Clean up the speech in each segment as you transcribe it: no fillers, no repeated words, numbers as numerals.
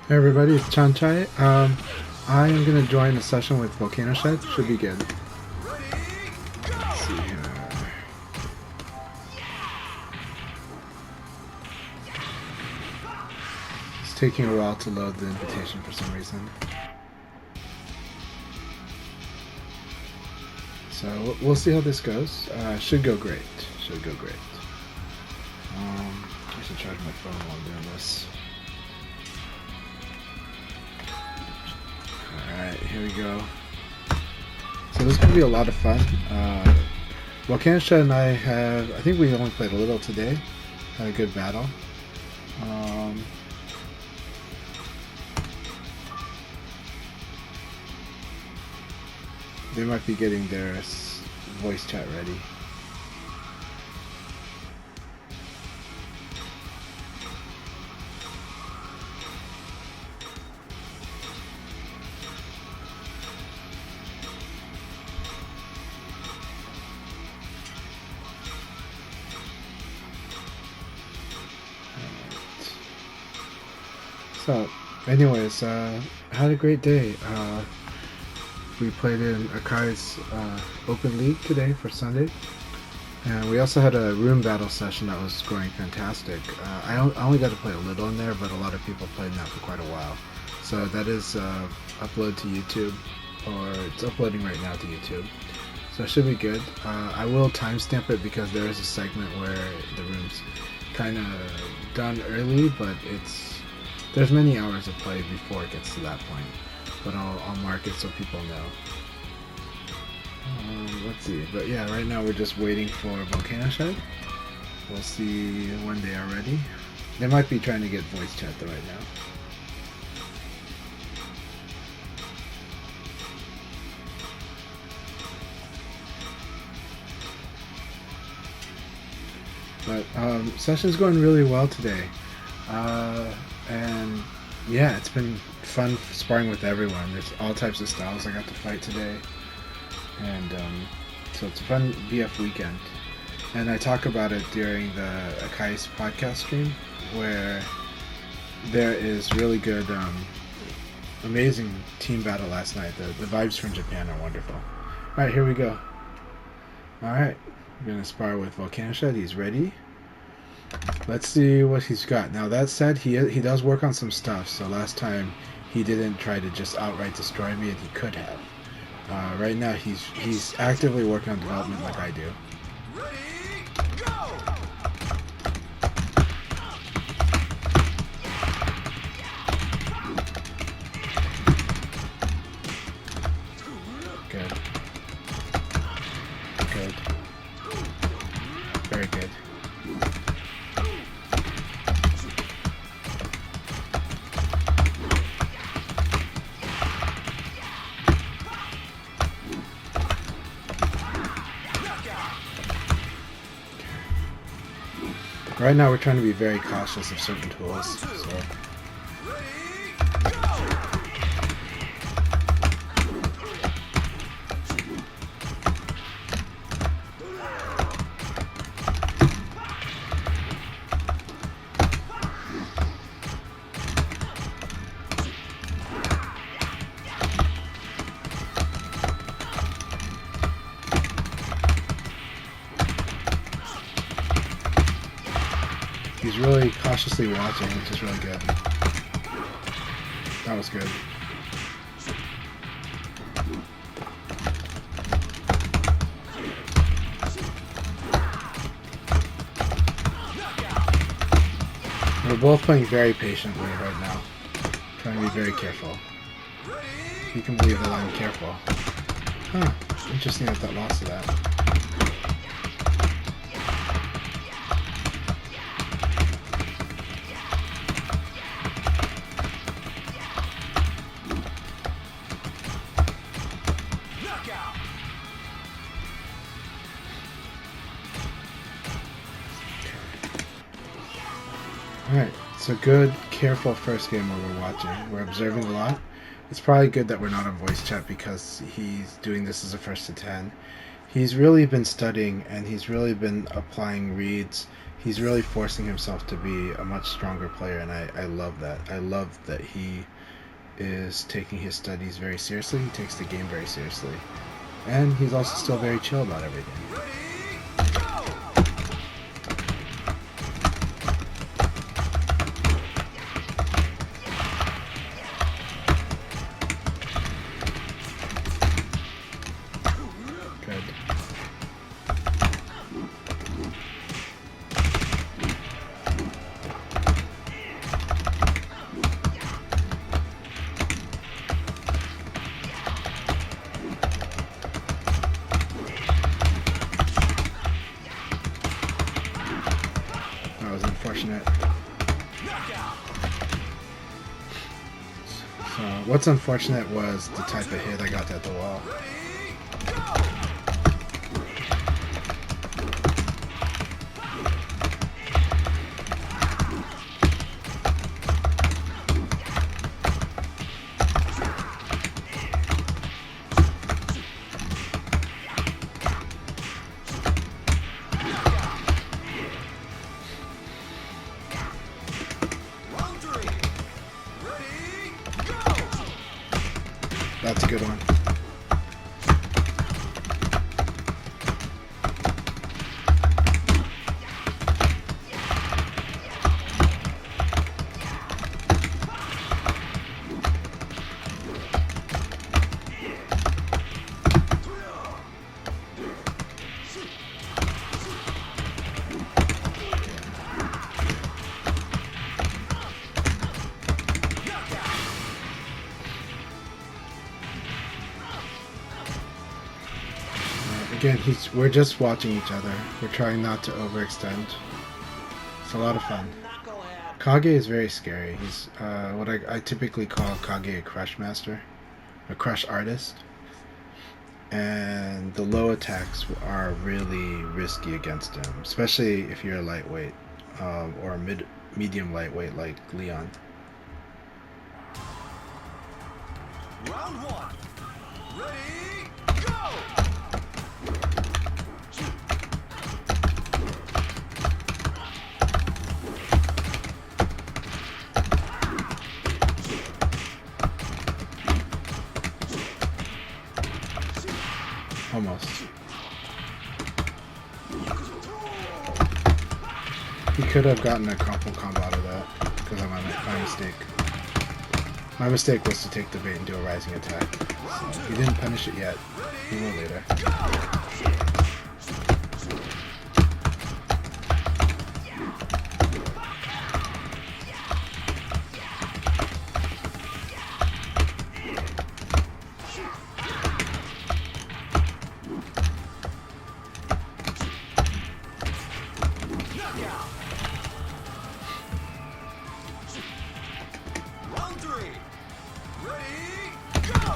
Hey everybody, it's Chanchai. I am gonna join a session with VolcanoShed. Should be good. Let's see here. It's taking a while to load the invitation for some reason. So we'll see how this goes. Should go great. Should go great. I should charge my phone while I'm doing this. Alright, here we go. So this is going to be a lot of fun. VolcanoShed and I think we only played a little today. Had a good battle. They might be getting their voice chat ready. So, anyways, had a great day. We played in Akai's Open League today for Sunday, and we also had a room battle session that was going fantastic. I only got to play a little in there, but a lot of people played in that for quite a while. So that is upload to YouTube, or it's uploading right now to YouTube. So it should be good. I will timestamp it because there is a segment where the room's kind of done early, but there's many hours of play before it gets to that point. But I'll mark it so people know. Let's see. But yeah, right now we're just waiting for VolcanoShed. We'll see when they are ready. They might be trying to get voice chat though right now. But session's going really well today. And yeah, it's been fun sparring with everyone. There's all types of styles I got to fight today. And so it's a fun BF weekend. And I talk about it during the Akai's podcast stream, where there is really good, amazing team battle last night. The vibes from Japan are wonderful. Alright, here we go. Alright, we're going to spar with VolcanoShed. He's ready. Let's see what he's got. Now that said, he does work on some stuff. So last time he didn't try to just outright destroy me, and he could have. Right now he's actively working on development like I do. Good. Good. Very good. Right now we're trying to be very cautious of certain tools, so. He's really cautiously watching, which is really good. That was good. We're both playing very patiently right now. Trying to be very careful. You can believe that I'm careful. Huh. Interesting that that lost to that. Alright, it's a good, careful first game where we're watching. We're observing a lot. It's probably good that we're not on voice chat because he's doing this as a first to 10. He's really been studying and he's really been applying reads he's really forcing himself to be a much stronger player, and I love that. I love that he is taking his studies very seriously. He takes the game very seriously, and he's also still very chill about everything. Good. That was unfortunate. So what's unfortunate was the type of hit I got at the wall. That's a good one. Again, we're just watching each other. We're trying not to overextend. It's a lot of fun. Kage is very scary. He's what I typically call Kage a crush master, a crush artist. And the low attacks are really risky against him, especially if you're a lightweight or a medium lightweight like Leon. Round one. Ready, go! Almost. He could have gotten a crumple combo out of that because of my mistake. My mistake was to take the bait and do a rising attack. So he didn't punish it yet. He will later. Round three. Ready, go!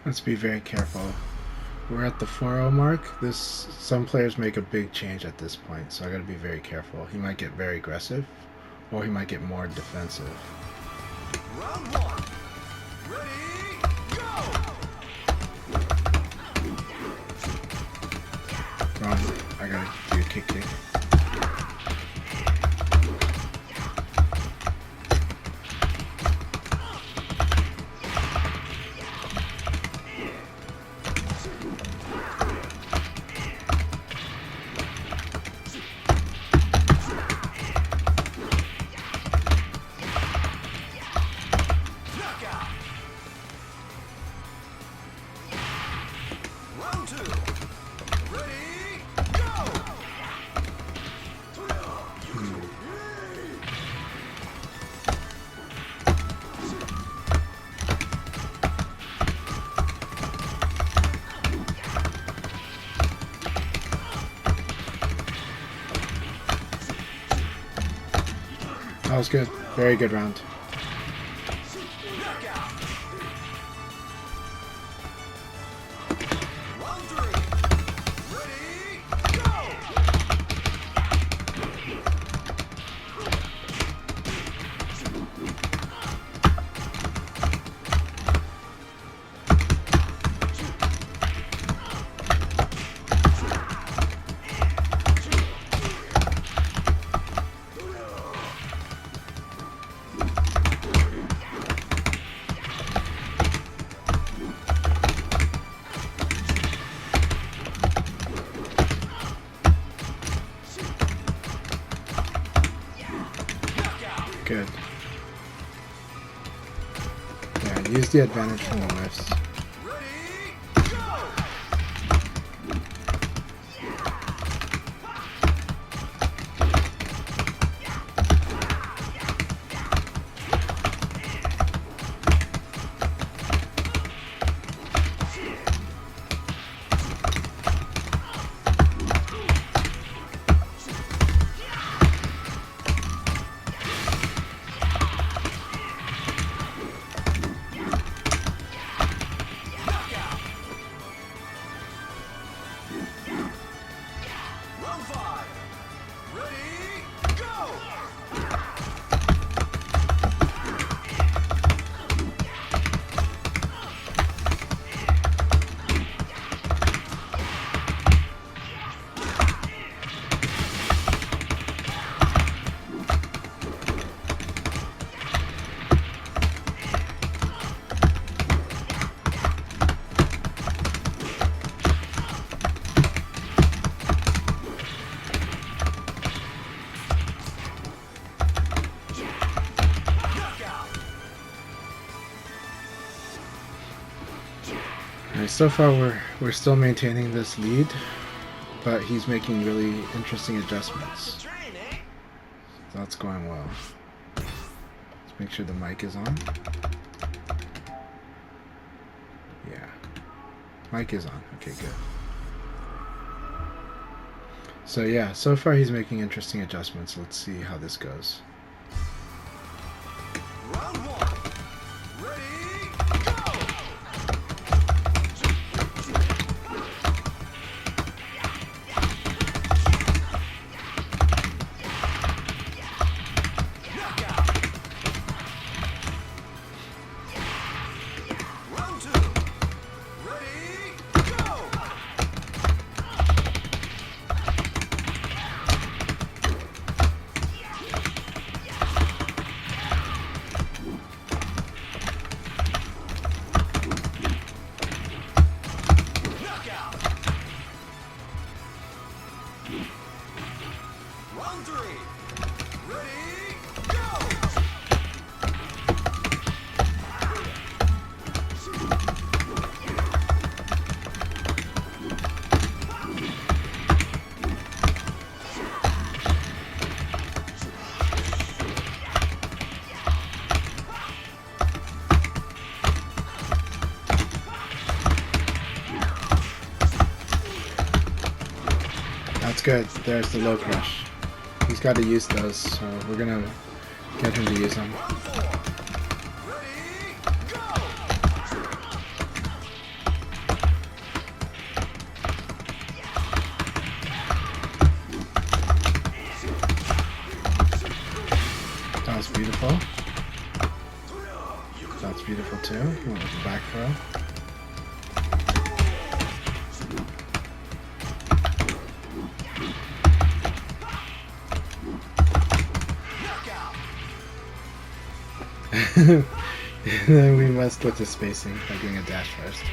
Let's be very careful. We're at the 4-0 mark. Some players make a big change at this point, so I gotta be very careful. He might get very aggressive, or he might get more defensive. Round one. Ready, go! Wrong. I gotta do a kick. Knockout. Round two. Ready, go! That was good. Very good round. Knockout. Round three. Ready, go! Good. Yeah, use the advantage from the lifts. Ready, go! Knockout. Round five. Ready, go! Knockout. Alright, so far we're still maintaining this lead, but he's making really interesting adjustments. Train, eh? That's going well. Let's make sure the mic is on. Yeah. Mic is on. Okay, good. So yeah, so far he's making interesting adjustments. Let's see how this goes. Round one. Ready, go! Knockout. Round two. Ready, go! Knockout. Round three. Ready, go! That's good. There's the low crush. He's got to use those, so we're gonna get him to use them. Round four. Ready, go! That's beautiful too. Went with the back throw. And then we messed with the spacing by doing a dash first.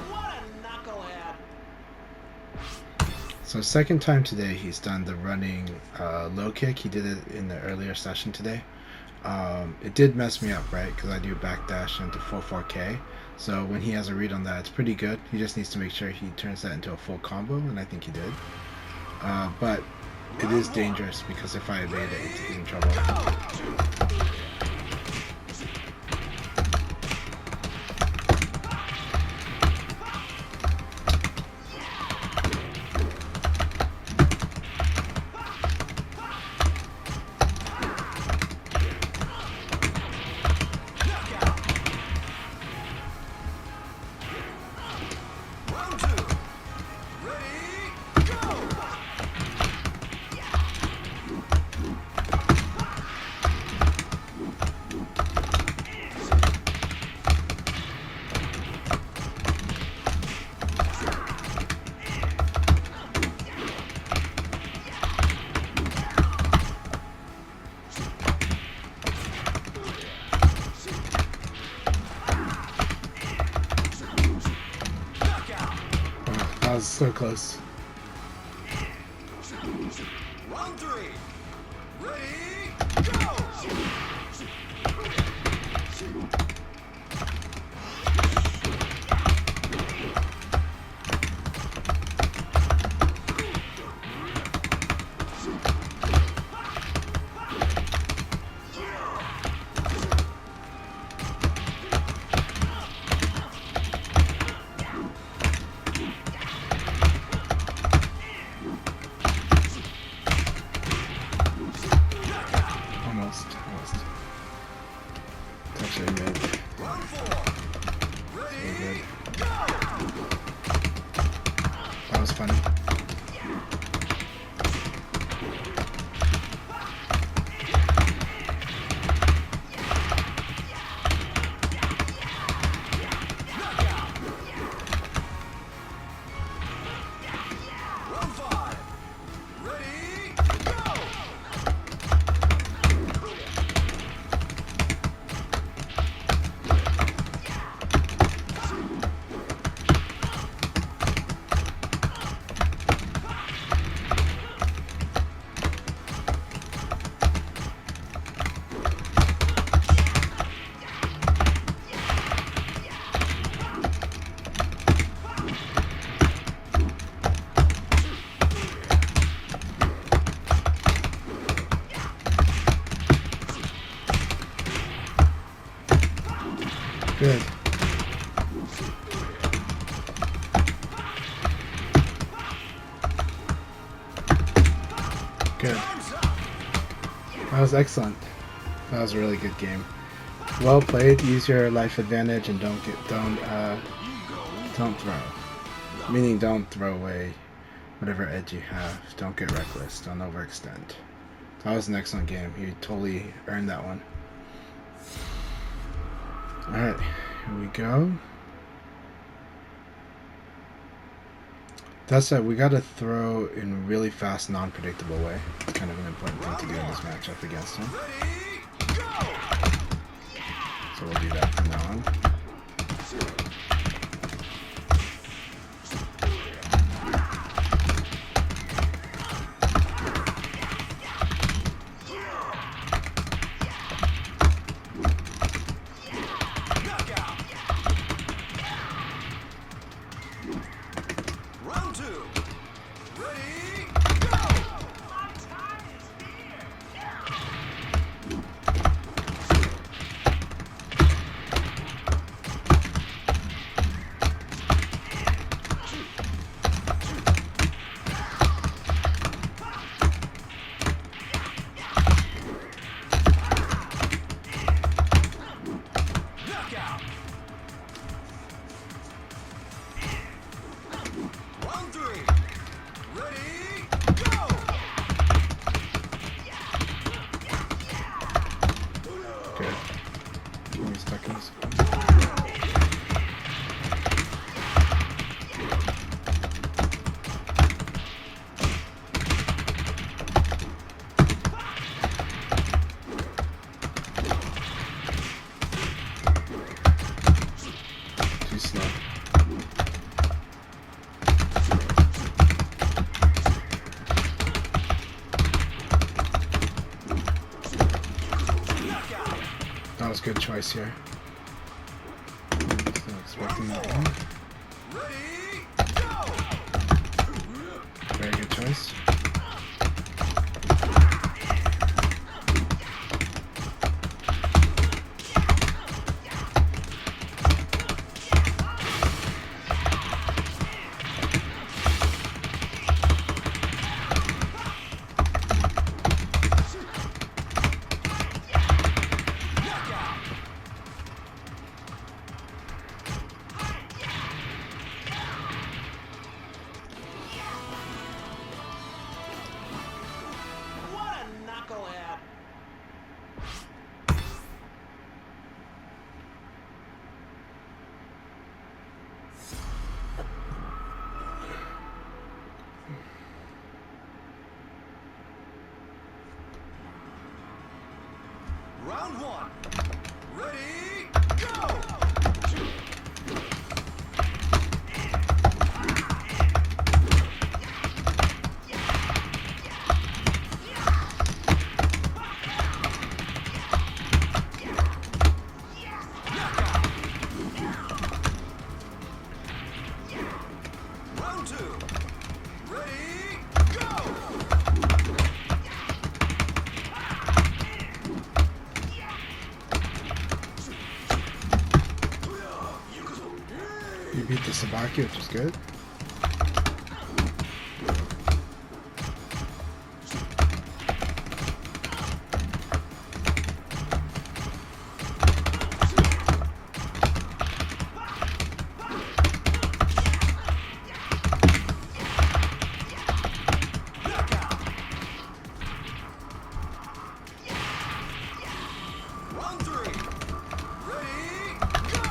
What a knucklehead! So second time today he's done the running low kick. He did it in the earlier session today. It did mess me up, right? Because I do backdash into full 4K. So when he has a read on that, it's pretty good. He just needs to make sure he turns that into a full combo, and I think he did. But it is dangerous because if I evade it, it's in trouble. Round 2. Ready, go! Knockout! Oh, that was so close. Round 3. Ready, go! Almost. It's actually mid. Round 4. Ready, good. go! That was funny. Round 5. Ready, go! Good. Good. Time's up! That was excellent. That was a really good game. Well played. Use your life advantage and don't throw. Meaning don't throw away whatever edge you have. Don't get reckless. Don't overextend. That was an excellent game. You totally earned that one. Alright, here we go. That said, we gotta throw in a really fast, non-predictable way. It's kind of an important thing to do in this matchup against him. Ready, go! So we'll do that from now on. Knockout! Round 2. Ready, go! My time is here! seconds. Too slow. That was a good choice here. Still expecting that one. Ready, go! Very good choice. What a knucklehead! Round one. Ready, go! Round two. Ready, go! You beat the Sabaki, which is good. Round three. Ready, go!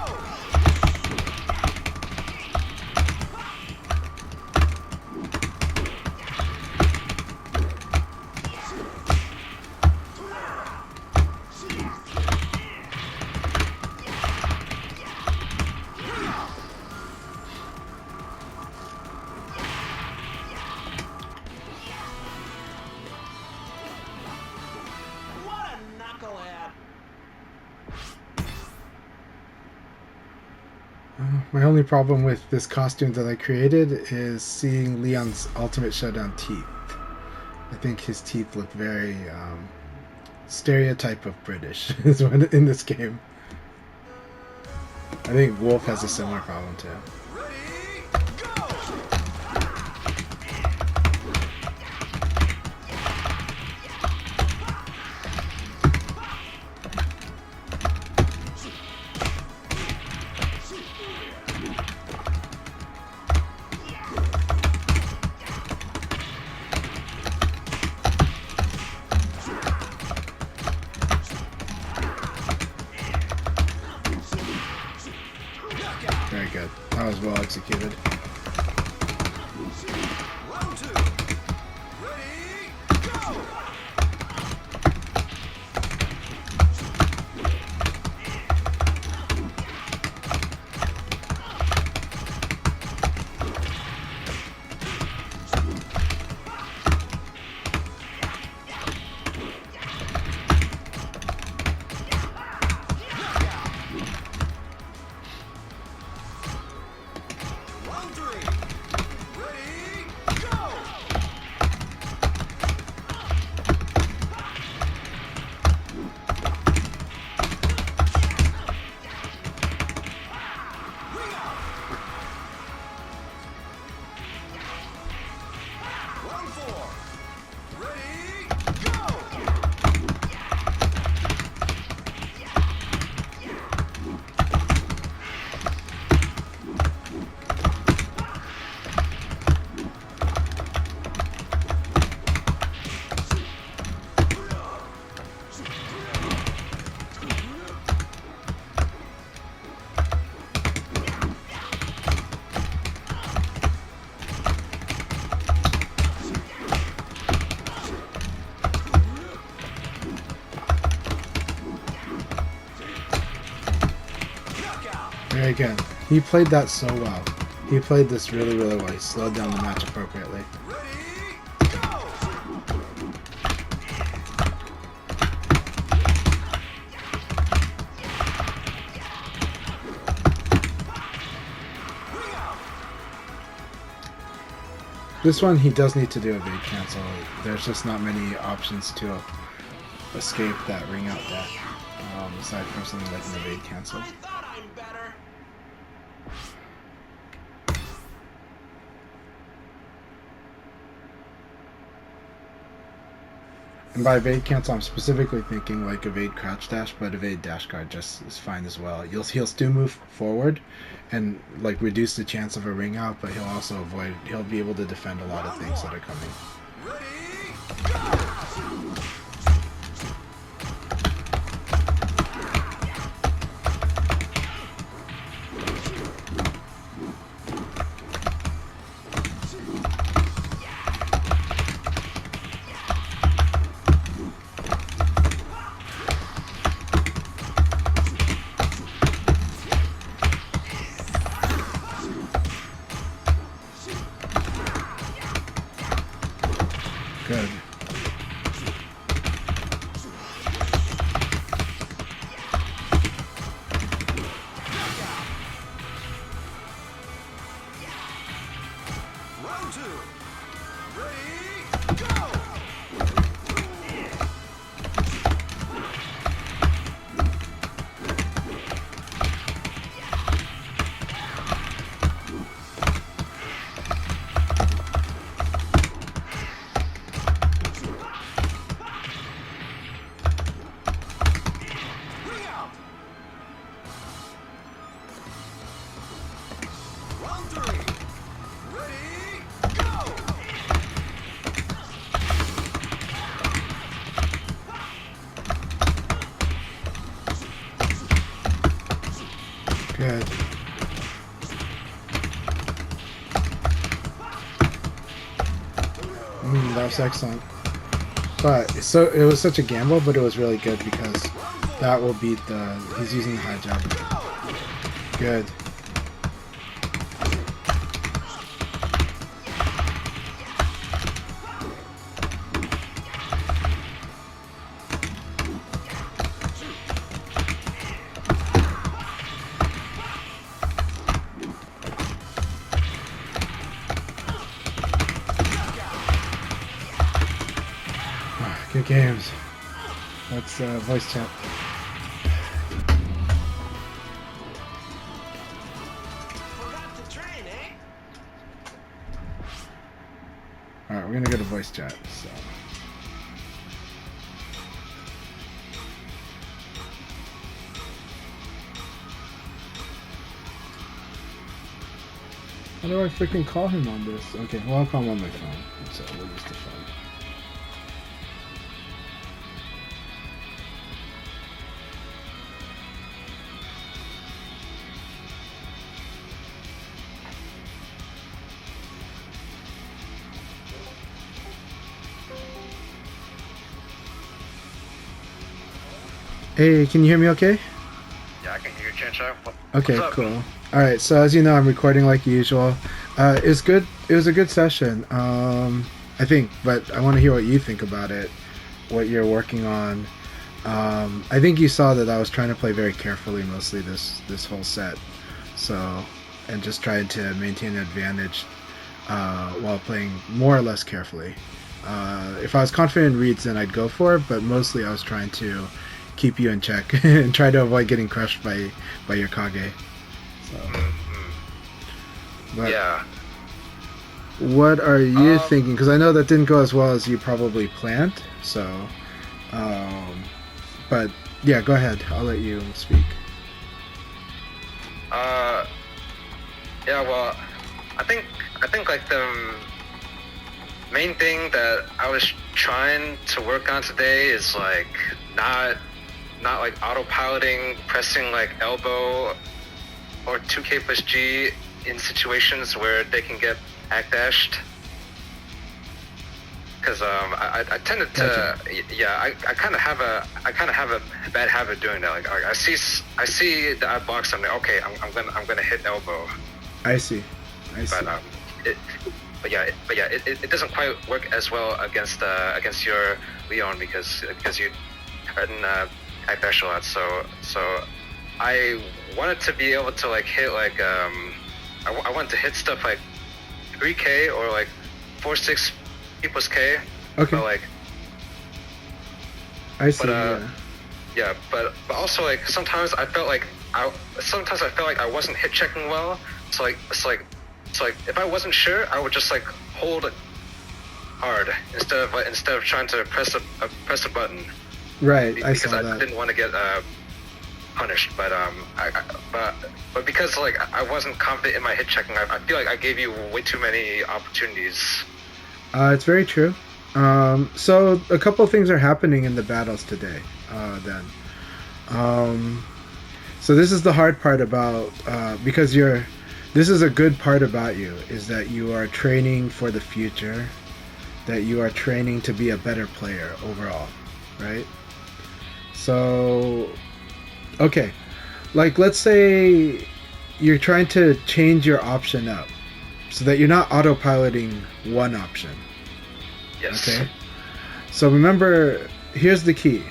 What a knucklehead! My only problem with this costume that I created is seeing Leon's ultimate showdown teeth. I think his teeth look very stereotype of British is when in this game. I think Wolf has a similar problem too. Ready, go! Very good. That was well executed. Round two. Ready, go! Round Very good. He played that so well. He played this really, really well. He slowed down the match appropriately. Ready, go! Ring out! This one, he does need to do a evade cancel. There's just not many options to escape that ring out death, aside from something like an evade cancel. I thought I'm better. And by evade cancel, I'm specifically thinking like evade crouch dash, but evade dash guard just is fine as well. He'll still move forward and like reduce the chance of a ring out, but he'll also avoid. He'll be able to defend a lot of things that are coming. Ready, go! Good. Round two. Ready, go! Ring out! Round three. Ready, go! Good. That was excellent. But so it was such a gamble, but it was really good because that will beat the. He's using the high jump. Good. Good games. Let's voice chat. Forgot the train, eh? Alright, we're gonna go to voice chat, so. How do I freaking call him on this? Okay, well I'll call him on my phone. So we'll use the phone. Hey, can you hear me okay? Yeah, I can hear you, Chincho. Okay, What's up? cool. Alright, so as you know, I'm recording like usual. It's good. It was a good session, I think, but I want to hear what you think about it, what you're working on. I think you saw that I was trying to play very carefully mostly this whole set, so, and just trying to maintain an advantage while playing more or less carefully. If I was confident in reads, then I'd go for it, but mostly I was trying to keep you in check and try to avoid getting crushed by your Kage. So, but Yeah. what are you thinking? Because I know that didn't go as well as you probably planned. So, but yeah, go ahead. I'll let you speak. Yeah, well, I think like the main thing that I was trying to work on today is like not like autopiloting, pressing like elbow or 2K plus G in situations where they can get act dashed. because I tended to I kind of have a bad habit doing that. Like I see the box, I'm like, okay, I'm gonna hit elbow. I see. It doesn't quite work as well against your Leon because you couldn't act special at. So I wanted to be able to like hit like I wanted to hit stuff like 3K or like 4-6 P plus K. Okay. But like I see. But also like sometimes I felt like I wasn't hit checking well. So like if I wasn't sure, I would just like hold it hard instead of trying to press a button. Right. Because I that. didn't want to get punished. But but because like I wasn't confident in my hit checking, I feel like I gave you way too many opportunities. It's very true. So a couple of things are happening in the battles today. Then. So this is the hard part about because this is a good part about you, is that you are training for the future, that you are training to be a better player overall, right? So, okay, like let's say you're trying to change your option up so that you're not autopiloting one option. Yes. Okay. So remember, here's the key.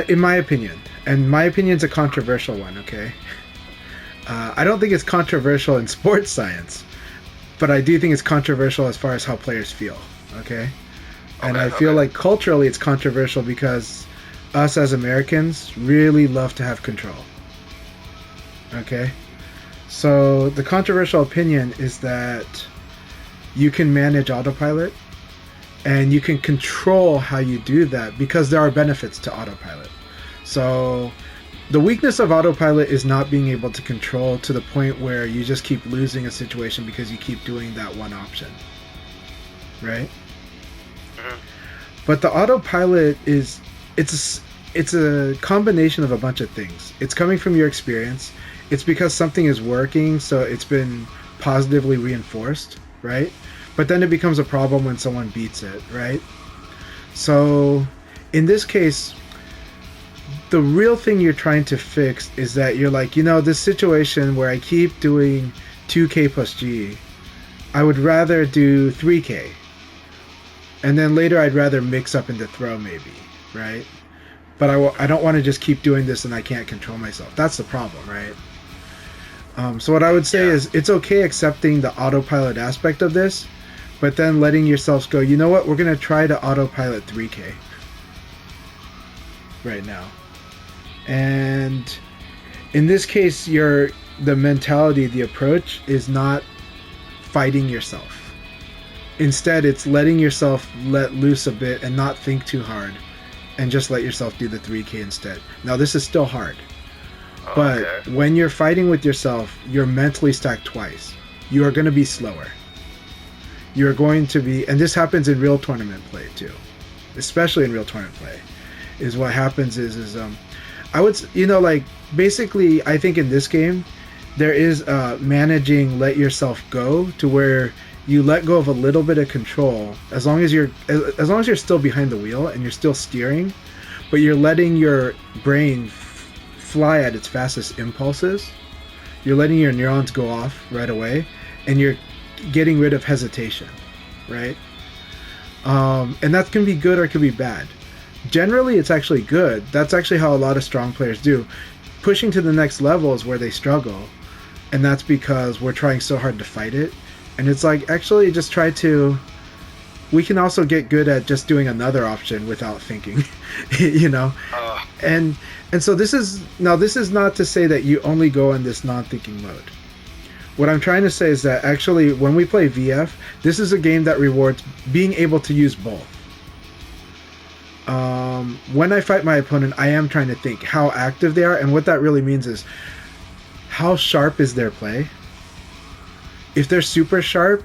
In my opinion, and my opinion's a controversial one, okay? I don't think it's controversial in sports science, but I do think it's controversial as far as how players feel, okay? And I feel like culturally it's controversial because us as Americans really love to have control, okay? So the controversial opinion is that you can manage autopilot and you can control how you do that because there are benefits to autopilot. So the weakness of autopilot is not being able to control to the point where you just keep losing a situation because you keep doing that one option, right? Mm-hmm. But the autopilot it's a combination of a bunch of things. It's coming from your experience. It's because something is working, so it's been positively reinforced, right? But then it becomes a problem when someone beats it, right? So in this case, the real thing you're trying to fix is that you're like, this situation where I keep doing 2K plus G, I would rather do 3K. And then later I'd rather mix up into throw maybe, right? But I don't want to just keep doing this and I can't control myself. That's the problem, right? So what I would say is it's okay accepting the autopilot aspect of this, but then letting yourselves go, you know what, we're going to try to autopilot 3K right now. And in this case, the mentality, the approach is not fighting yourself. Instead, it's letting yourself let loose a bit and not think too hard and just let yourself do the 3K instead. Now, this is still hard. But when you're fighting with yourself, you're mentally stacked twice. You are going to be slower. You're going to be, and this happens in real tournament play too, especially in real tournament play, is what happens is I would, basically, I think in this game, there is managing let yourself go to where you let go of a little bit of control as long as you're still behind the wheel and you're still steering, but you're letting your brain fly at its fastest impulses. You're letting your neurons go off right away, and you're getting rid of hesitation, right? And that can be good or it can be bad. Generally, it's actually good. That's actually how a lot of strong players do. Pushing to the next level is where they struggle, and that's because we're trying so hard to fight it. And it's like, actually, just try to... We can also get good at just doing another option without thinking, And so this is not to say that you only go in this non-thinking mode. What I'm trying to say is that actually, when we play VF, this is a game that rewards being able to use both. When I fight my opponent, I am trying to think how active they are, and what that really means is how sharp is their play. If they're super sharp,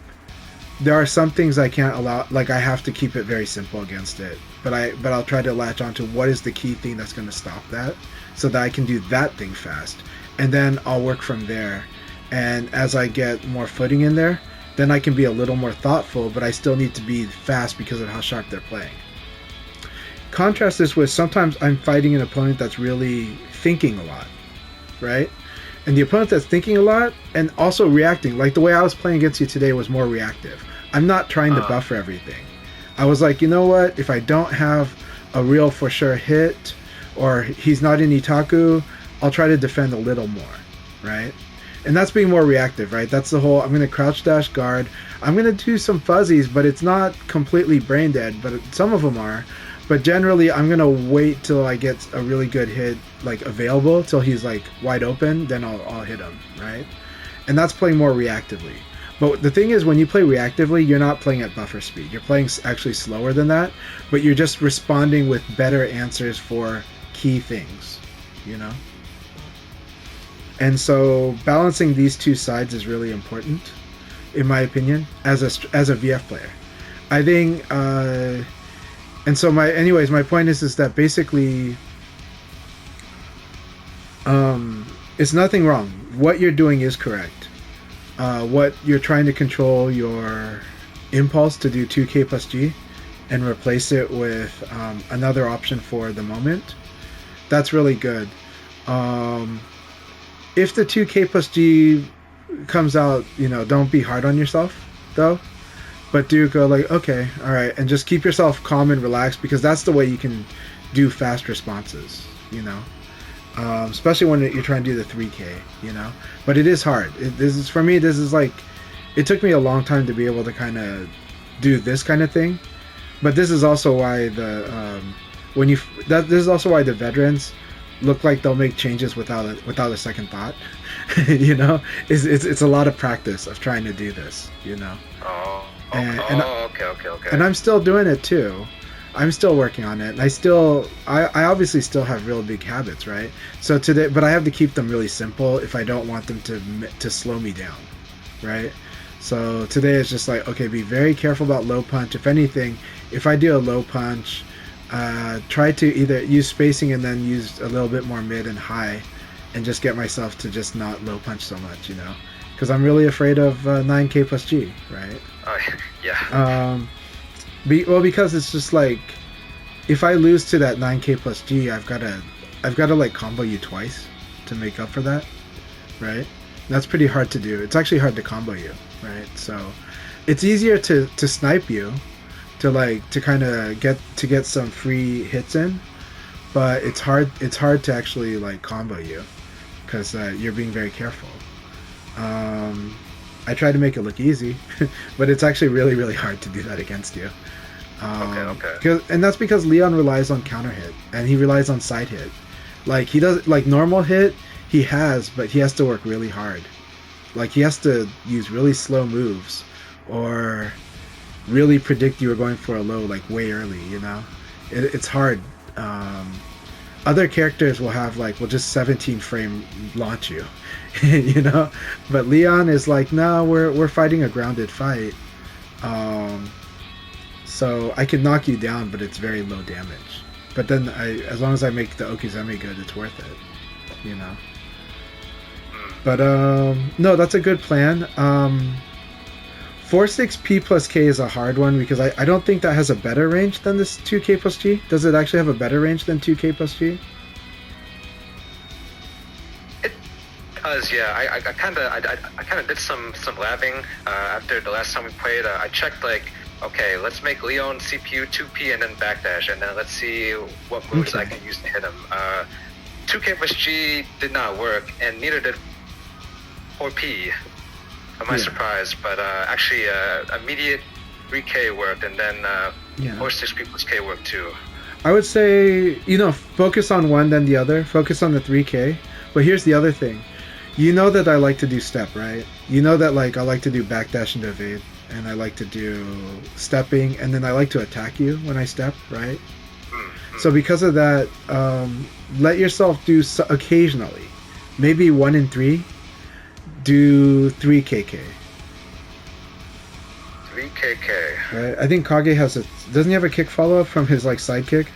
there are some things I can't allow, like I have to keep it very simple against it. But I'll try to latch onto what is the key thing that's going to stop that, so that I can do that thing fast, and then I'll work from there. And as I get more footing in there, then I can be a little more thoughtful, but I still need to be fast because of how sharp they're playing. Contrast this with sometimes I'm fighting an opponent that's really thinking a lot, right? And the opponent that's thinking a lot and also reacting, like the way I was playing against you today was more reactive. I'm not trying to buffer everything. I was like, you know what? If I don't have a real for sure hit, or he's not in Itaku, I'll try to defend a little more, right? And that's being more reactive, right? That's the whole, I'm going to crouch dash guard. I'm going to do some fuzzies, but it's not completely brain dead, but some of them are. But generally, I'm going to wait till I get a really good hit, like, available, till he's, like, wide open, then I'll hit him, right? And that's playing more reactively. But the thing is, when you play reactively, you're not playing at buffer speed. You're playing actually slower than that, but you're just responding with better answers for key things, you know? And so balancing these two sides is really important, in my opinion, as a VF player. I think, and so my point is that basically, it's nothing wrong. What you're doing is correct. What you're trying to control your impulse to do 2k plus G and replace it with another option for the moment. That's really good. If the 2k plus G comes out, you know, don't be hard on yourself, though. But do go like, okay, all right, and just keep yourself calm and relaxed, because that's the way you can do fast responses, you know. Especially when you're trying to do the 3k, you know. But it is hard. For me, this is like, it took me a long time to be able to kind of do this kind of thing. But this is also why this is also why the veterans look like they'll make changes without a second thought. You know, it's a lot of practice of trying to do this, you know. Okay. And I'm still doing it too. I'm still working on it, and I obviously still have real big habits, right? So today, but I have to keep them really simple if I don't want them to slow me down, right? So today is just like, okay, be very careful about low punch. If anything, if I do a low punch, try to either use spacing and then use a little bit more mid and high, and just get myself to just not low punch so much, you know, because I'm really afraid of 9k plus G, right? Oh yeah. Because it's just like, if I lose to that 9k plus G, I've got to like combo you twice to make up for that, right? That's pretty hard to do. It's actually hard to combo you, right? So it's easier to snipe you, to kind of get some free hits in, but it's hard to actually like combo you, because you're being very careful. I try to make it look easy, but it's actually really, really hard to do that against you. Okay. And that's because Leon relies on counter hit, and he relies on side hit. Like, he does, like, normal hit he has, but he has to work really hard. Like, he has to use really slow moves, or really predict you were going for a low like way early, you know. It's hard. Other characters will just 17 frame launch you, you know. But Leon is like, no, we're fighting a grounded fight. So I can knock you down, but it's very low damage. But then as long as I make the Okizeme good, it's worth it, you know. But no, that's a good plan. 4-6P plus K is a hard one, because I don't think that has a better range than this 2K plus G. Does it actually have a better range than 2K plus G? It does, yeah. I kind of did some labbing after the last time we played. I checked, like, okay, let's make Leon CPU 2P and then backdash, and then let's see what moves I can use to hit him. 2K plus G did not work, and neither did 4P. Am I surprised? But actually, immediate 3K worked, and then 4-6P plus K worked too. I would say, you know, focus on one then the other. Focus on the 3K. But here's the other thing. You know that I like to do step, right? You know that, like, I like to do backdash and evade, and I like to do stepping, and then I like to attack you when I step, right? Mm-hmm. So because of that, let yourself do occasionally, maybe 1 in 3. Do 3KK. 3KK. Right. I think Kage doesn't he have a kick follow up from his like side kick?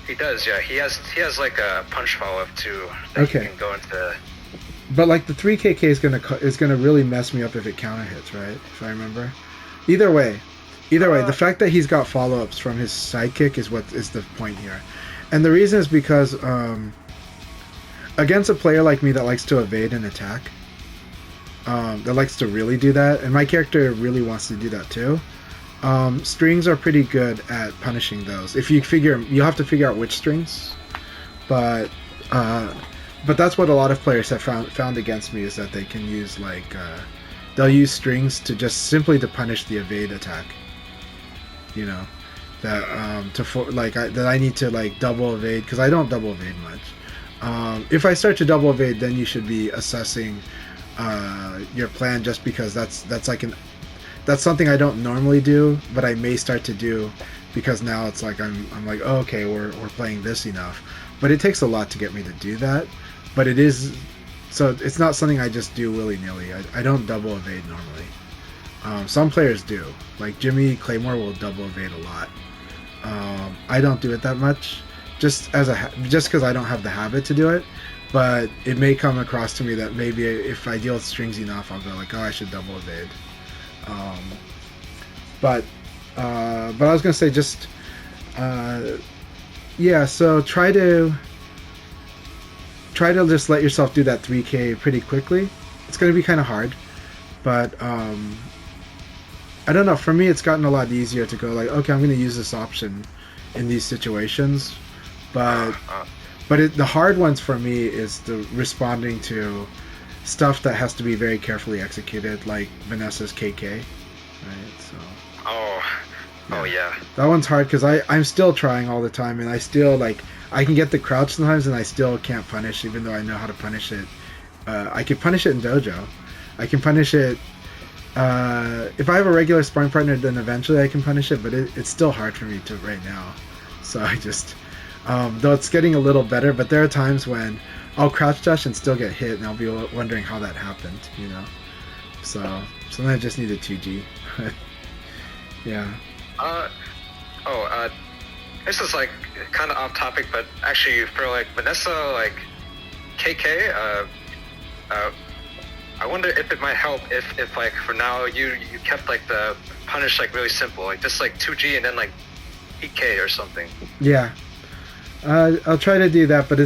He does, yeah. He has like a punch follow up too. That Okay. you can go into. But like the 3KK is gonna really mess me up if it counter hits, right? If I remember. Either way, the fact that he's got follow-ups from his sidekick is what is the point here, and the reason is because against a player like me that likes to evade and attack, that likes to really do that, and my character really wants to do that too. Strings are pretty good at punishing those. If you have to figure out which strings, but that's what a lot of players have found against me, is that they can use they'll use strings to just simply to punish the evade attack. You know, that that I need to like double evade, because I don't double evade much. If I start to double evade, then you should be assessing your plan, just because that's something I don't normally do, but I may start to do because now it's like I'm like, oh, okay, we're playing this enough. But it takes a lot to get me to do that. But it is, so it's not something I just do willy-nilly. I don't double evade normally. Some players do. Like Jimmy Claymore will double evade a lot. I don't do it that much, just because I don't have the habit to do it. But it may come across to me that maybe if I deal with strings enough, I'll go like, oh, I should double evade. But I was gonna say just yeah. So try to just let yourself do that 3K pretty quickly. It's gonna be kind of hard, but I don't know. For me, it's gotten a lot easier to go like, okay, I'm gonna use this option in these situations, but the hard ones for me is the responding to stuff that has to be very carefully executed, like Vanessa's KK, right? So. Oh yeah. That one's hard because I'm still trying all the time, and I still I can get the crouch sometimes, and I still can't punish, even though I know how to punish it. I can punish it in dojo. I can punish it if I have a regular sparring partner. Then eventually I can punish it, but it's still hard for me to right now. So I just though it's getting a little better, but there are times when I'll crouch dash and still get hit, and I'll be wondering how that happened, you know. So then I just need a 2G. Yeah. This is like kind of off topic, but actually for like Vanessa, like KK, I wonder if it might help if like for now you kept like the punish like really simple, like just like 2G and then like PK or something. Yeah. I'll try to do that, but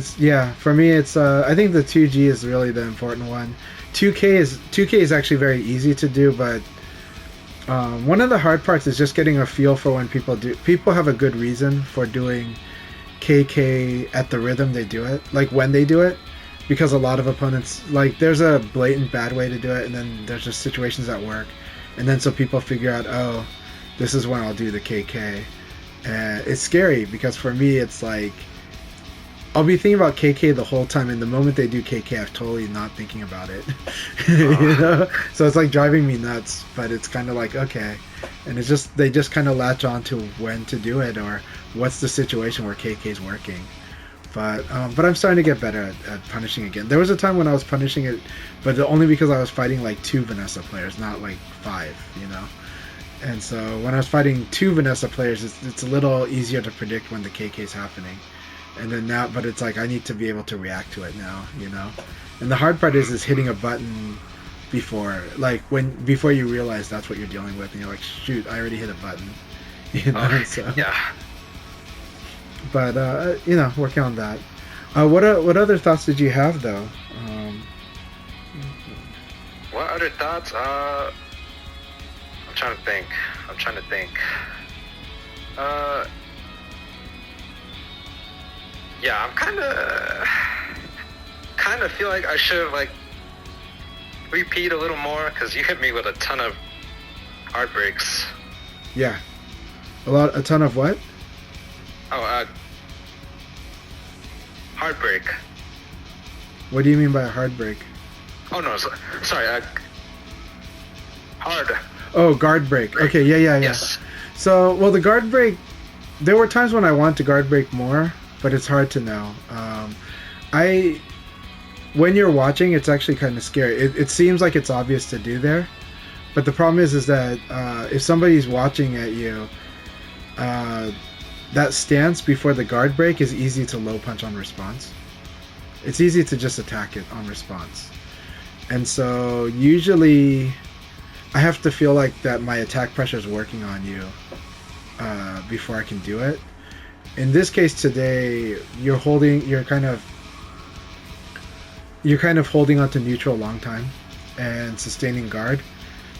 for me it's I think the 2G is really the important one. 2K is actually very easy to do, but one of the hard parts is just getting a feel for when people have a good reason for doing KK at the rhythm they do it, like when they do it, because a lot of opponents, like there's a blatant bad way to do it, and then there's just situations that work, and then so people figure out, oh, this is when I'll do the KK. It's scary because for me it's like I'll be thinking about KK the whole time, and the moment they do KK, I'm totally not thinking about it. You know? So it's like driving me nuts, but it's kind of like, okay. And it's just, they just kind of latch on to when to do it, or what's the situation where KK is working. But I'm starting to get better at punishing again. There was a time when I was punishing it, but only because I was fighting like 2 Vanessa players, not like 5, you know? And so when I was fighting 2 Vanessa players, it's a little easier to predict when the KK is happening. And then now, but it's like I need to be able to react to it now, you know. And the hard part is hitting a button before you realize that's what you're dealing with, and you're like, shoot, I already hit a button, you know. So yeah. But you know, working on that. What other thoughts did you have though? What other thoughts? I'm trying to think. Yeah, I'm kind of feel like I should like repeat a little more, because you hit me with a ton of heartbreaks. Yeah, a ton of what? Oh, heartbreak. What do you mean by a heartbreak? Oh no, sorry. Hard. Oh, guard break. Okay, yeah. Yes. So, well, the guard break. There were times when I wanted to guard break more, but it's hard to know. When you're watching, it's actually kind of scary. It seems like it's obvious to do there, but the problem is that if somebody's watching at you, that stance before the guard break is easy to low punch on response. It's easy to just attack it on response. And so usually I have to feel like that my attack pressure is working on you before I can do it. In this case today, you're kind of holding onto neutral a long time and sustaining guard.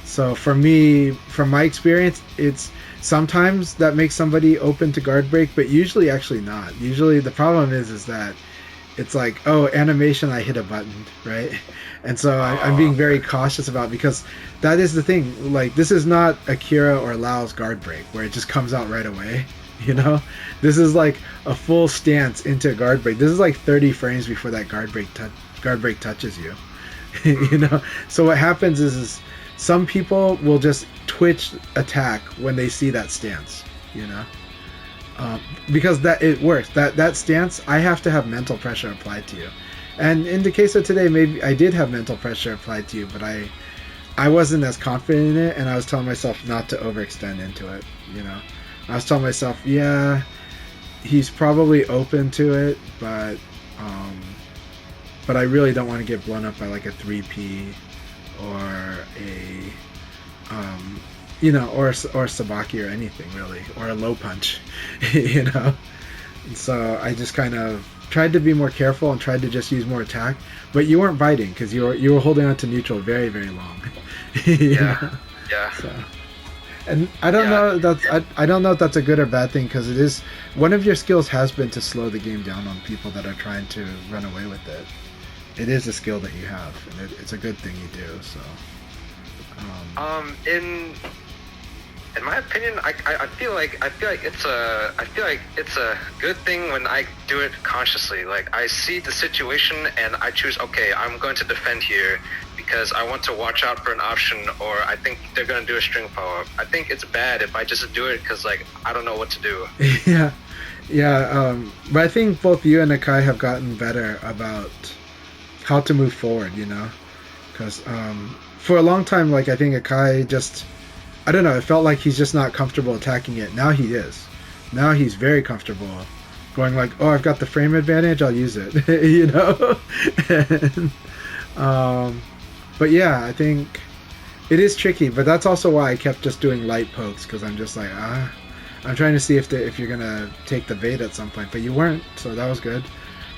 So for me, from my experience, it's sometimes that makes somebody open to guard break, but usually actually not. Usually the problem is that it's like, oh, animation, I hit a button, right? And so I'm being very cautious about, because that is the thing. Like, this is not Akira or Lao's guard break where it just comes out right away. You know, this is like a full stance into a guard break. This is like 30 frames before that guard break touches you. You know, so what happens is some people will just twitch attack when they see that stance. You know, because that it works. That stance, I have to have mental pressure applied to you. And in the case of today, maybe I did have mental pressure applied to you, but I wasn't as confident in it, and I was telling myself not to overextend into it. You know. I was telling myself, yeah, he's probably open to it, but I really don't want to get blown up by like a 3P or a or Sabaki or anything really, or a low punch, you know. And so I just kind of tried to be more careful and tried to just use more attack, but you weren't biting because you were holding on to neutral very, very long. Yeah. So. And I don't know I don't know if that's a good or bad thing, because it is one of your skills has been to slow the game down on people that are trying to run away with it. It is a skill that you have, and it's a good thing you do. So, in my opinion, I feel like it's a good thing when I do it consciously. Like, I see the situation and I choose, okay, I'm going to defend here because I want to watch out for an option, or I think they're going to do a string power. I think it's bad if I just do it because, like, I don't know what to do. Yeah. But I think both you and Akai have gotten better about how to move forward, you know? Because for a long time, like, I think Akai just, I don't know, it felt like he's just not comfortable attacking it. Now he is. Now he's very comfortable going like, oh, I've got the frame advantage, I'll use it, you know? And, but yeah, I think it is tricky, but that's also why I kept just doing light pokes, because I'm just like, I'm trying to see if you're going to take the bait at some point, but you weren't, so that was good.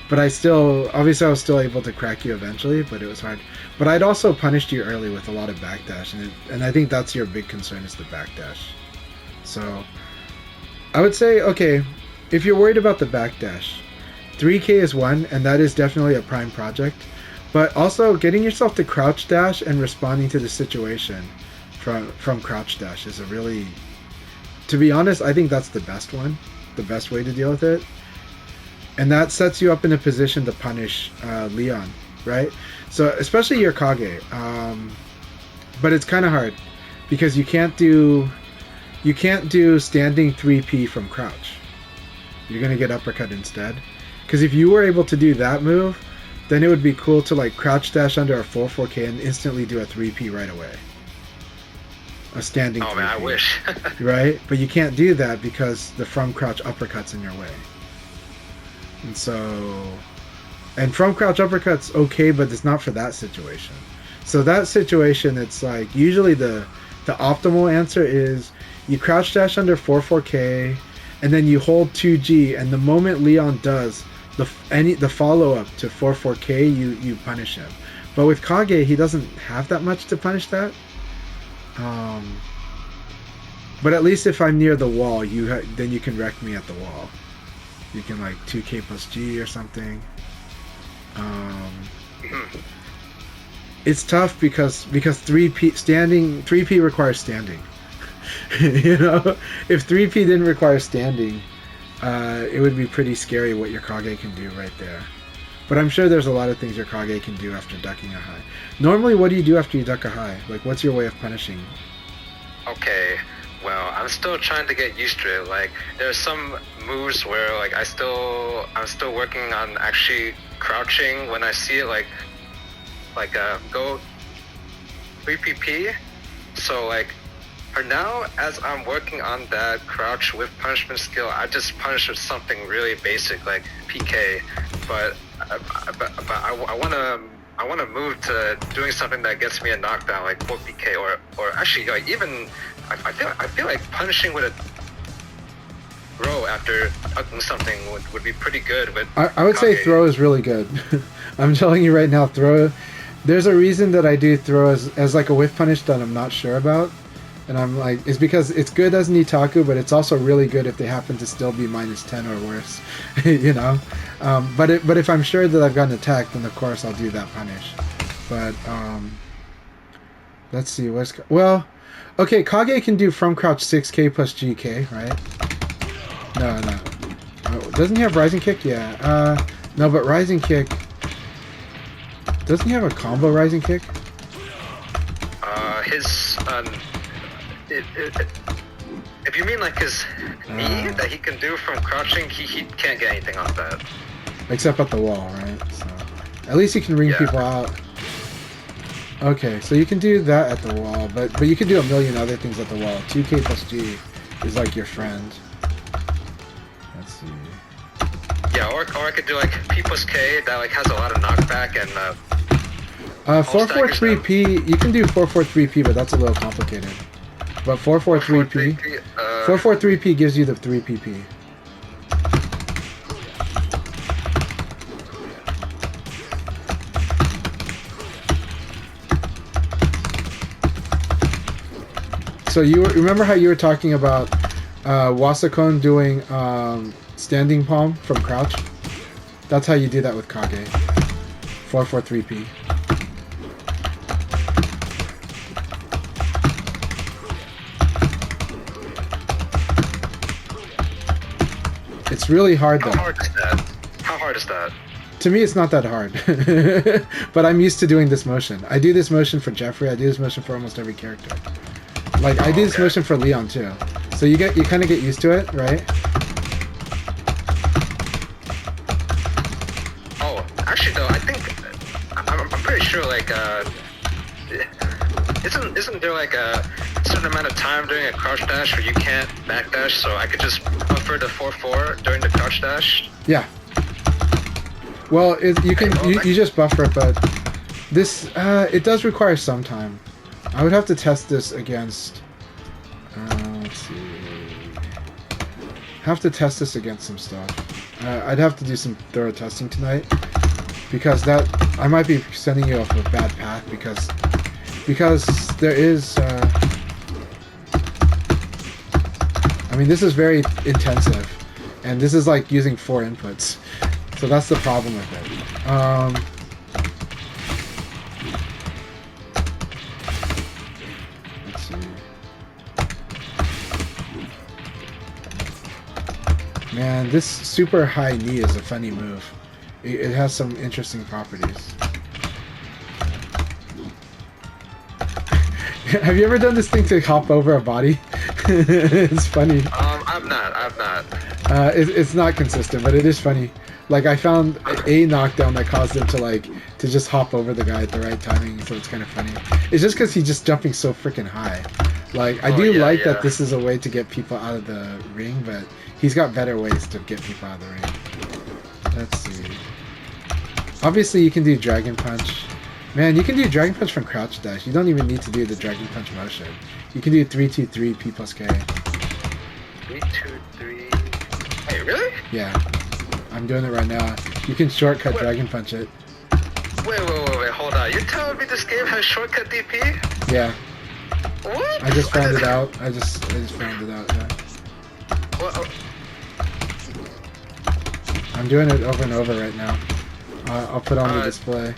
But I was still able to crack you eventually, but it was hard. But I'd also punished you early with a lot of backdash, and I think that's your big concern is the backdash. So I would say, okay, if you're worried about the backdash, 3K is one, and that is definitely a prime project. But also getting yourself to crouch dash and responding to the situation from crouch dash is a really, to be honest, I think that's the best way to deal with it. And that sets you up in a position to punish Leon, right? So especially your Kage, but it's kind of hard because you can't do standing 3P from crouch. You're gonna get uppercut instead. Because if you were able to do that move, then it would be cool to like crouch dash under a 4-4K and instantly do a 3P right away. A standing 3P. Oh man, I wish. Right? But you can't do that because the from crouch uppercut's in your way. And from crouch uppercut's okay, but it's not for that situation. So that situation, it's like usually the optimal answer is you crouch dash under 4-4K and then you hold 2G, and the moment Leon does the follow-up to 4-4K, you punish him. But with Kage, he doesn't have that much to punish that. But at least if I'm near the wall, then you can wreck me at the wall. You can like 2K plus G or something. It's tough because 3P requires standing. You know, if 3P didn't require standing, it would be pretty scary what your Kage can do right there. But I'm sure there's a lot of things your Kage can do after ducking a high. Normally, what do you do after you duck a high? Like, what's your way of punishing? Okay, well, I'm still trying to get used to it. Like, there's some moves where like I'm still working on actually crouching when I see it, like go 3PP. So like for now, as I'm working on that crouch with punishment skill, I just punish with something really basic like PK. But I want to I want to move to doing something that gets me a knockdown, like 4PK, or actually, like even I feel like punishing with a throw after hugging something would be pretty good. With I would say Kage. throw is really good. I'm telling you right now, throw. There's a reason that I do throw as like a whiff punish that I'm not sure about, and I'm like, it's because it's good as an Itaku, but it's also really good if they happen to still be -10 or worse, you know. But if I'm sure that I've gotten attacked, then of course I'll do that punish. But let's see well, okay, Kage can do from crouch 6K plus GK, right? No. Oh, doesn't he have rising kick? Yeah. No, but rising kick. Doesn't he have a combo rising kick? His if you mean like his knee that he can do from crouching, he can't get anything off that. Except at the wall, right? So at least he can ring people out. Okay, so you can do that at the wall, but you can do a million other things at the wall. 2K plus G is like your friend. Let's see. Yeah, or I could do like P plus K that like has a lot of knockback and 443P, you can do 443P, but that's a little complicated. But 443P, 443P gives you the 3PP. So you remember how you were talking about Wasakon doing standing palm from crouch? That's how you do that with Kage. 443P. It's really hard though. How hard is that? How hard is that? To me, it's not that hard. But I'm used to doing this motion. I do this motion for Jeffrey. I do this motion for almost every character. Like I do this motion for Leon too. So you kind of get used to it, right? Oh, actually though, I think I'm pretty sure like isn't there like a certain amount of time during a crouch dash where you can't backdash? So I could just buffer the 4-4 during the crouch dash. Yeah. Well, you just buffer it, but this it does require some time. I would have to test this against. Let's see. Have to test this against some stuff. I'd have to do some thorough testing tonight because I might be sending you off a bad path because there is. I mean, this is very intensive, and this is like using 4 inputs, so that's the problem with it. Let's see. Man, this super high knee is a funny move. It has some interesting properties. Have you ever done this thing to hop over a body? It's funny. I've not. It's not consistent, but it is funny. Like I found a knockdown that caused him to just hop over the guy at the right timing, so it's kind of funny. It's just because he's just jumping so freaking high. Like I do like that this is a way to get people out of the ring, but he's got better ways to get people out of the ring. Let's see. Obviously, you can do Dragon Punch. Man, you can do Dragon Punch from crouch dash. You don't even need to do the Dragon Punch motion. You can do 3-2-3 P plus K. 3-2-3. Wait, really? Yeah. I'm doing it right now. You can shortcut Dragon Punch it. Wait, hold on. You're telling me this game has shortcut DP? Yeah. What? I just found it out. I just found it out, yeah. Well, I'm doing it over and over right now. I'll put on the display.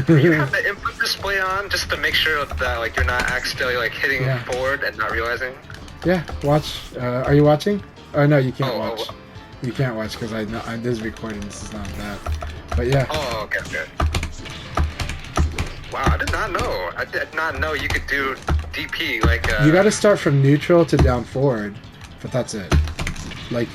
you have the input display on just to make sure that like you're not accidentally hitting forward and not realizing? Yeah, watch. Are you watching? Oh no, you can't watch. Oh. You can't watch because this is recording. This is not that. But yeah. Oh, okay. Wow, I did not know. I did not know you could do DP like. You got to start from neutral to down forward, but that's it. Like,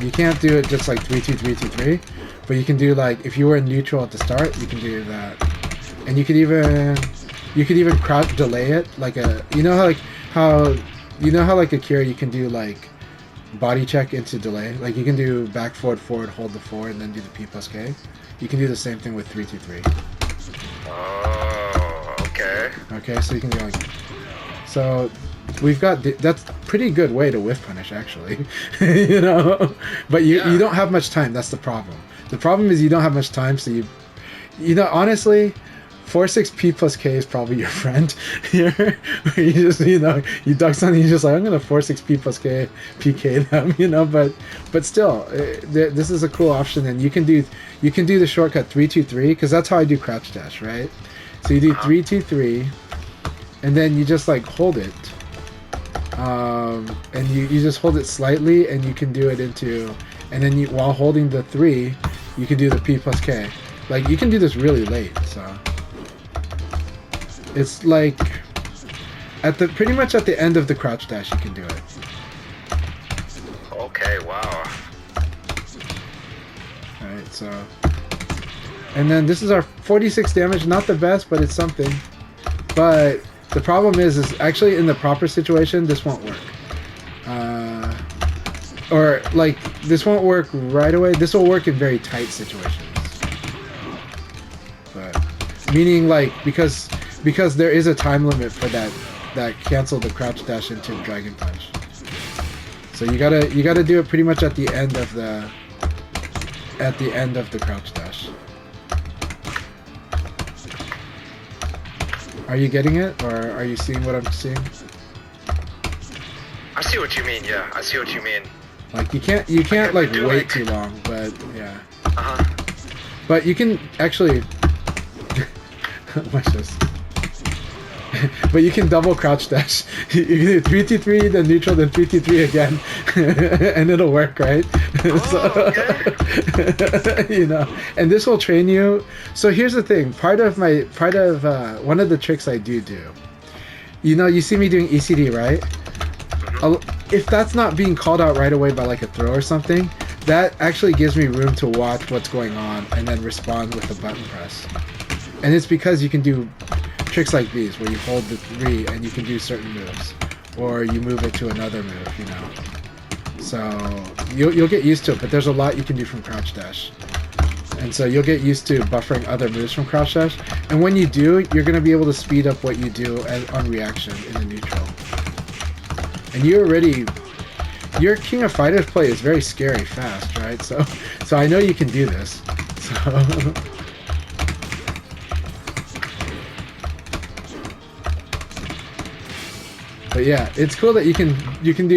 you can't do it just like 3-2-3-2-3, but you can do like if you were in neutral at the start, you can do that, and you could even crouch delay it like a how like Akira you can do like body check into delay. Like you can do back, forward, forward, hold the 4, and then do the P plus K. You can do the same thing with 3-2-3. Oh, okay. Okay, so you can go like... So, we've got... That's a pretty good way to whiff punish, actually. You know? But you don't have much time, that's the problem. The problem is you don't have much time, so you... You know, honestly... 4-6 P plus K is probably your friend here. Where you just, you know, you duck something, you're just like, I'm gonna 4-6 P plus K PK them, you know, but still, this is a cool option, and you can do the shortcut 3-2-3, because that's how I do crouch dash, right? So you do 3-2-3, and then you just like hold it, and you just hold it slightly, and you can do it into, and then while holding the 3, you can do the P plus K. Like you can do this really late, so. It's like pretty much at the end of the crouch dash you can do it. Okay, wow. Alright, so and then this is our 46 damage, not the best, but it's something. But the problem is actually in the proper situation this won't work. Or like this won't work right away. This will work in very tight situations. But meaning like because there is a time limit for that cancel the crouch dash into dragon punch. So you gotta do it pretty much at the end of the crouch dash. Are you getting it, or are you seeing what I'm seeing? I see what you mean. Yeah, I see what you mean. Like you can't like do, wait like... too long, but yeah. Uh-huh. But you can actually watch this. But you can double crouch dash. You can do 3-2-3, then neutral, then 3-2-3 again, and it'll work, right? Oh, okay. You know, and this will train you. So here's the thing. Part of one of the tricks I do. You know, you see me doing ECD, right? Mm-hmm. If that's not being called out right away by like a throw or something, that actually gives me room to watch what's going on and then respond with a button press. And it's because you can do tricks like these where you hold the 3 and you can do certain moves, or you move it to another move, you know. So you'll get used to it, but there's a lot you can do from crouch dash, and so you'll get used to buffering other moves from crouch dash. And when you do, you're going to be able to speed up what you do on reaction in the neutral. And your King of Fighters play is very scary fast, right? So I know you can do this. So. But yeah, it's cool that you can do